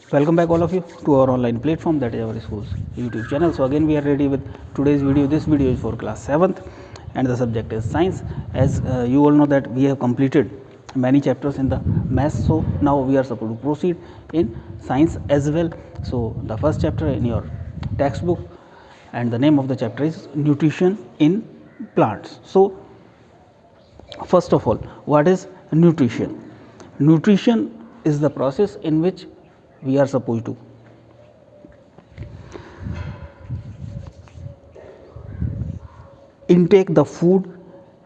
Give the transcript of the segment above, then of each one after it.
Welcome back all of you to our online platform, that is our school's YouTube channel. So again we are ready with today's video. This video is for class 7th and the subject is science. As you all know that we have completed many chapters in the maths, so now we are supposed to proceed in science as well. So the first chapter in your textbook, and the name of the chapter is nutrition in plants. So first of all, what is nutrition? Nutrition is the process in which we are supposed to intake the food,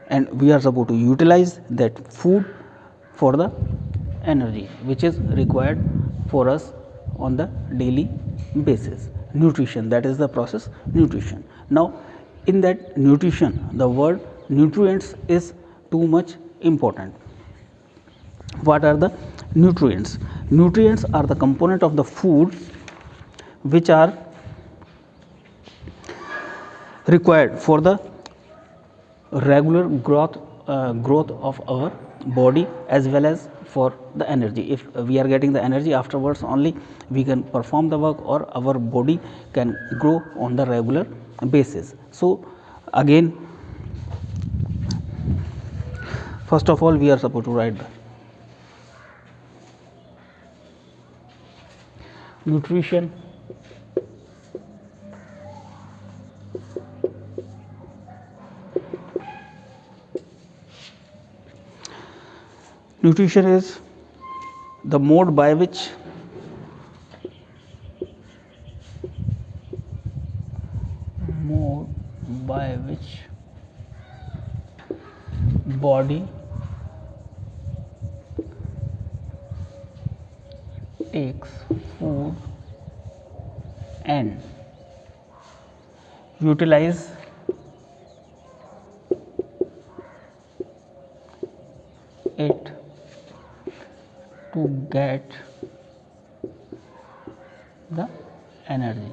and we are supposed to utilize that food for the energy which is required for us on the daily basis. Nutrition, that is the process nutrition. Now in that nutrition, the word nutrients is too much important. What are the nutrients? Nutrients are the component of the food which are required for the regular growth of our body as well as for the energy. If we are getting the energy, afterwards only we can perform the work or our body can grow on the regular basis. So again, first of all, we are supposed to write the nutrition. Nutrition is the mode by which body takes food and utilize it to get the energy.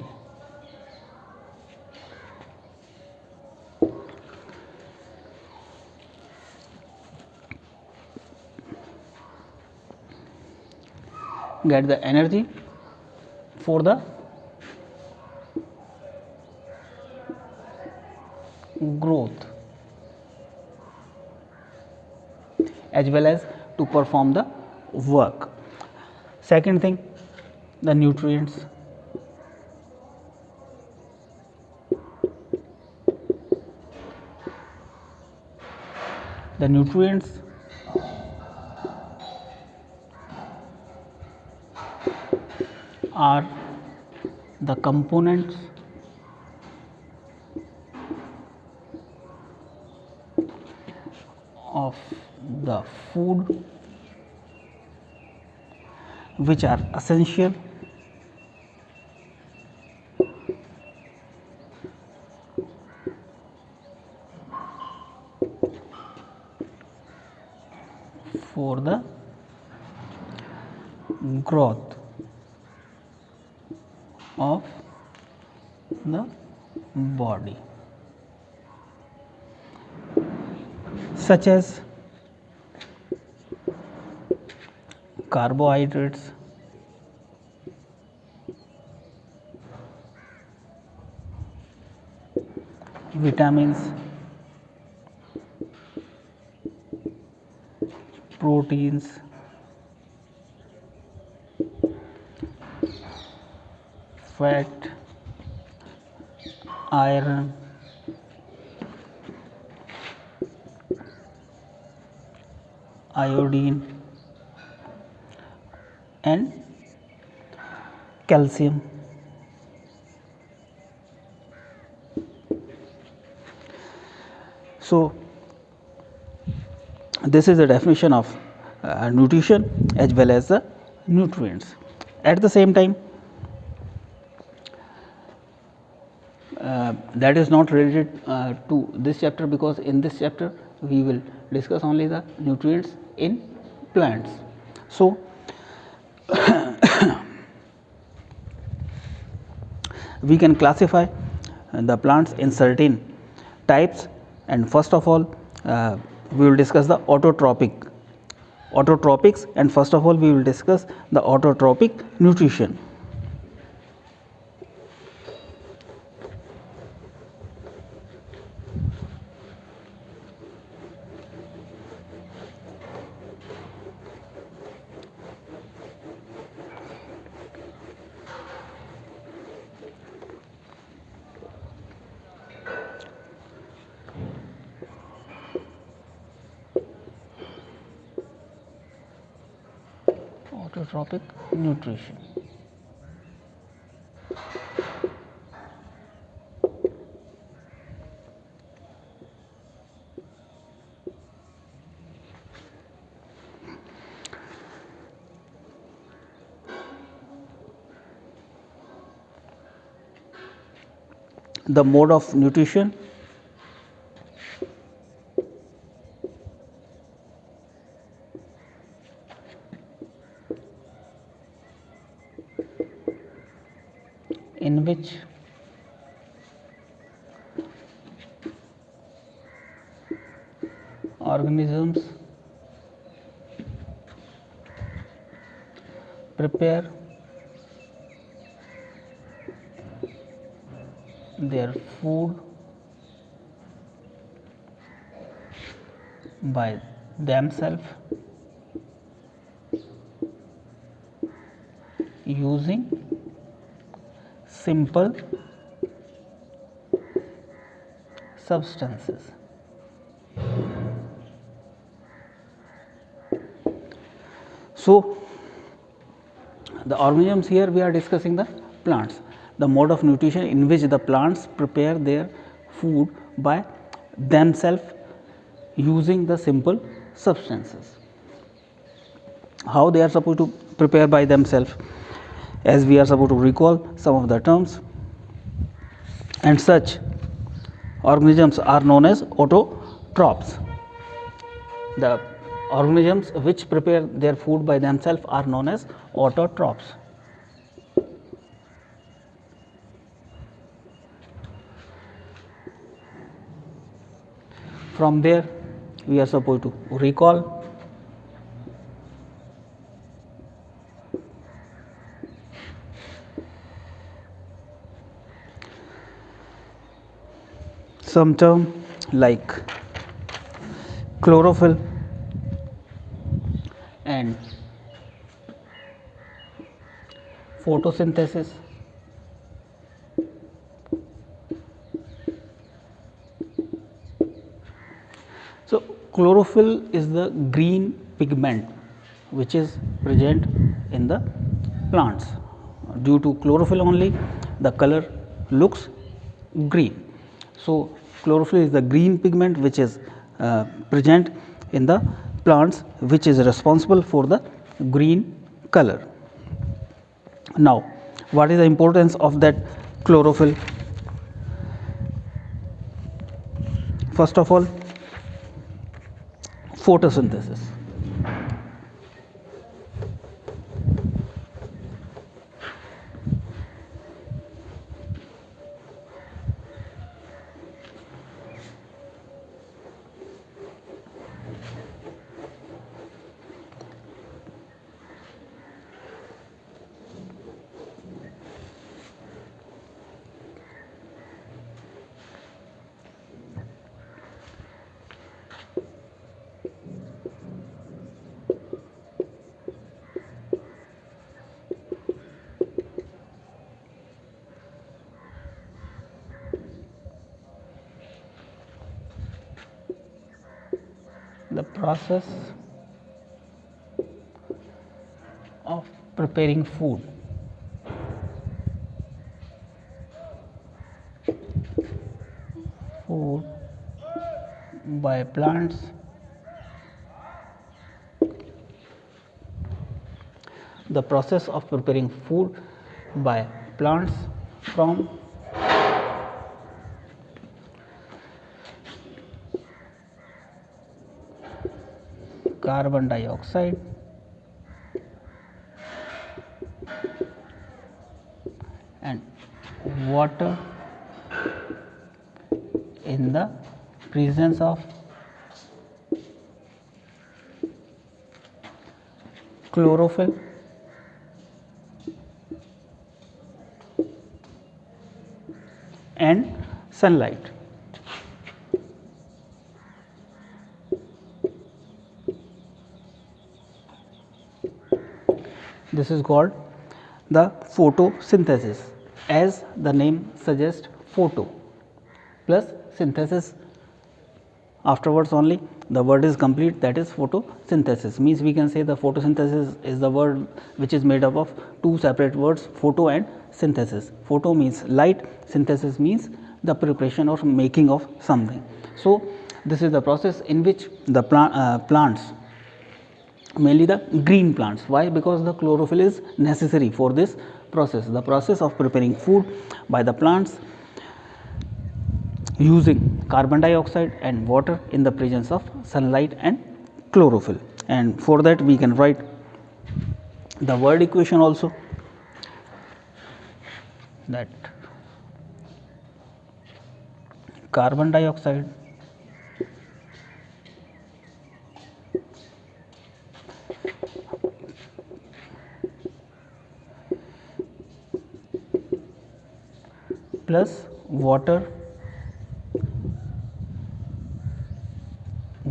Get the energy for the growth as well as to perform the work. Second thing, the nutrients. The nutrients are the components of the food which are essential for the growth of the body, such as carbohydrates, vitamins, proteins, fat, iron, iodine and calcium. So this is the definition of nutrition as well as the nutrients. At the same time, that is not related to this chapter, because in this chapter we will discuss only the nutrients in plants. So we can classify the plants in certain types, and first of all we will discuss the autotrophic autotropics, and first of all we will discuss the autotropic nutrition. Autotropic nutrition. The mode of nutrition. In which organisms prepare their food by themselves using simple substances. So, the organisms, here we are discussing the plants, the mode of nutrition in which the plants prepare their food by themselves using the simple substances. How they are supposed to prepare by themselves, as we are supposed to recall some of the terms, and such organisms are known as autotrophs. The organisms which prepare their food by themselves are known as autotrophs. From there we are supposed to recall some term like chlorophyll and photosynthesis. So, chlorophyll is the green pigment which is present in the plants. Due to chlorophyll only the color looks green. So, chlorophyll is the green pigment which is present in the plants, which is responsible for the green color. Now, what is the importance of that chlorophyll? First of all, photosynthesis. The process of preparing food. Food by plants the process of preparing food by plants from carbon dioxide and water in the presence of chlorophyll, and sunlight. This is called the photosynthesis. As the name suggests, photo plus synthesis, afterwards only the word is complete, that is photosynthesis. Means we can say the photosynthesis is the word which is made up of two separate words, photo and synthesis. Photo means light, synthesis means the preparation or making of something. So, this is the process in which the plants, mainly the green plants. Why? Because the chlorophyll is necessary for this process, the process of preparing food by the plants using carbon dioxide and water in the presence of sunlight and chlorophyll. And for that we can write the word equation also, that carbon dioxide plus water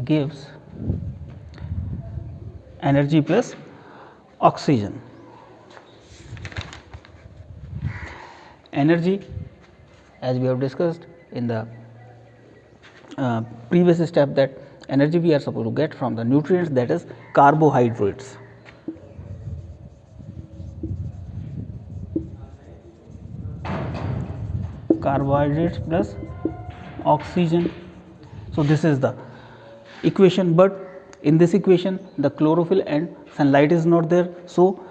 gives energy plus oxygen. Energy, as we have discussed in the previous step, that energy we are supposed to get from the nutrients, that is carbohydrates. Carbohydrates plus oxygen. So, this is the equation, but in this equation the chlorophyll and sunlight is not there. So,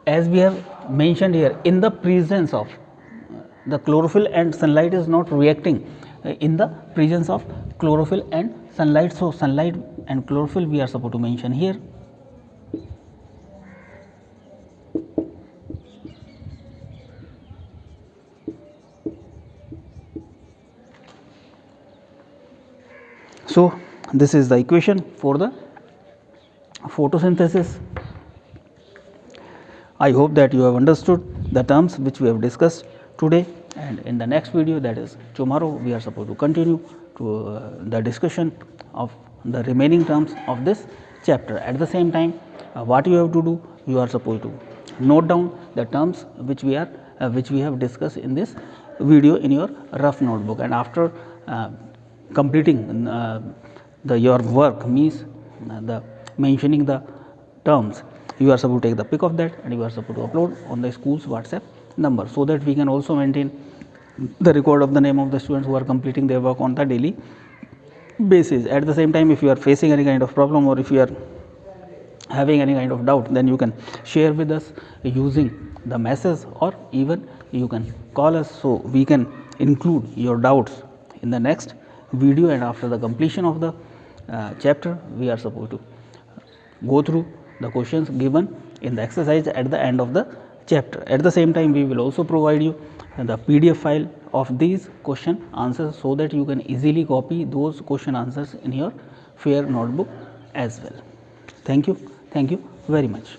as we have mentioned here, in the presence of the chlorophyll and sunlight is not reacting in the presence of chlorophyll and sunlight. So, sunlight and chlorophyll we are supposed to mention here. So, this is the equation for the photosynthesis. I hope that you have understood the terms which we have discussed today, and in the next video, that is tomorrow, we are supposed to continue to the discussion of the remaining terms of this chapter. At the same time, what you have to do, you are supposed to note down the terms which we have discussed in this video in your rough notebook, and after completing your work, means the mentioning the terms, you are supposed to take the pic of that and you are supposed to upload on the school's WhatsApp number, so that we can also maintain the record of the name of the students who are completing their work on the daily basis. At the same time, if you are facing any kind of problem or if you are having any kind of doubt, then you can share with us using the message, or even you can call us, so we can include your doubts in the next video. And after the completion of the chapter, we are supposed to go through the questions given in the exercise at the end of the chapter. At the same time, we will also provide you the PDF file of these question answers, so that you can easily copy those question answers in your fair notebook as well. Thank you very much.